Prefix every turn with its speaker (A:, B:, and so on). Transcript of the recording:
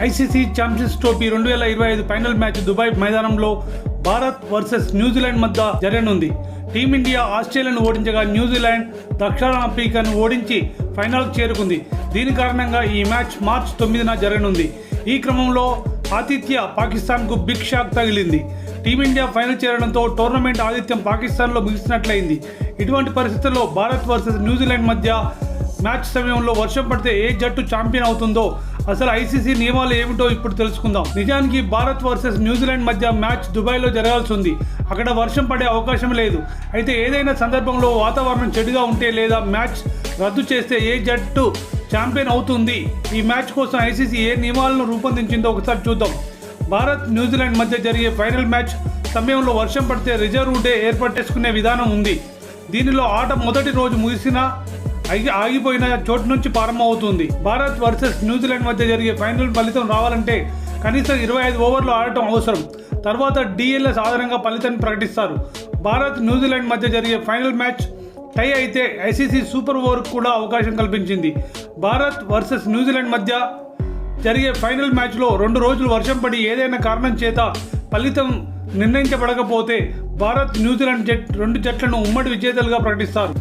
A: ICC champions trophy 2025 final match Dubai మైదానంలో Bharat versus New Zealand మధ్య జరగనుంది. టీమిండియా ఆస్ట్రేలియాను ఓడించగా న్యూజిలాండ్ దక్షిణాఫ్రికాను ఓడించి ఫైనల్కు చేరుకుంది. దీని కారణంగా ఈ మ్యాచ్ మార్చి 9న జరగనుంది. ఈ క్రమంలో ఆతిథ్య పాకిస్తాన్కు బిగ్ షాక్ తగిలింది. టీమిండియా ఫైనల్ చేరడంతో టోర్నమెంట్ ఆతిథ్యం పాకిస్తాన్లో ముగిసినట్లయింది. ఇటువంటి పరిస్థితుల్లో భారత్ వర్సెస్ న్యూజిలాండ్ మధ్య మ్యాచ్ సమయంలో వర్షం పడితే ఏ జట్టు ఛాంపియన్ అవుతుందో, అసలు ఐసీసీ నియమాలు ఏమిటో ఇప్పుడు తెలుసుకుందాం. నిజానికి భారత్ వర్సెస్ న్యూజిలాండ్ మధ్య మ్యాచ్ దుబాయ్లో జరగాల్సి ఉంది. అక్కడ వర్షం పడే అవకాశం లేదు. అయితే ఏదైనా సందర్భంలో వాతావరణం చెడుగా ఉంటే లేదా మ్యాచ్ రద్దు చేస్తే ఏ జట్టు ఛాంపియన్ అవుతుంది? ఈ మ్యాచ్ కోసం ఐసీసీ ఏ నియమాలను రూపొందించిందో ఒకసారి చూద్దాం. భారత్ న్యూజిలాండ్ మధ్య జరిగే ఫైనల్ మ్యాచ్ సమయంలో వర్షం పడితే రిజర్వ్ డే ఏర్పరచేసుకునే విధానం ఉంది. దీనిలో ఆట మొదటి రోజు ముగిసినా ఆగిపోయిన చోటు నుంచి ప్రారంభమవుతుంది. భారత్ వర్సెస్ న్యూజిలాండ్ మధ్య జరిగే ఫైనల్ ఫలితం రావాలంటే కనీసం 25 ఓవర్లు ఆడటం అవసరం. తర్వాత డిఎల్ఎస్ ఆధారంగా ఫలితాన్ని ప్రకటిస్తారు. భారత్ న్యూజిలాండ్ మధ్య జరిగే ఫైనల్ మ్యాచ్ టై అయితే ఐసీసీ సూపర్ ఓవర్కు కూడా అవకాశం కల్పించింది. భారత్ వర్సెస్ న్యూజిలాండ్ మధ్య జరిగే ఫైనల్ మ్యాచ్లో 2 రోజులు వర్షం పడి ఏదైనా కారణం చేత ఫలితం నిర్ణయించబడకపోతే భారత్ న్యూజిలాండ్ రెండు జట్లను ఉమ్మడి విజేతలుగా ప్రకటిస్తారు.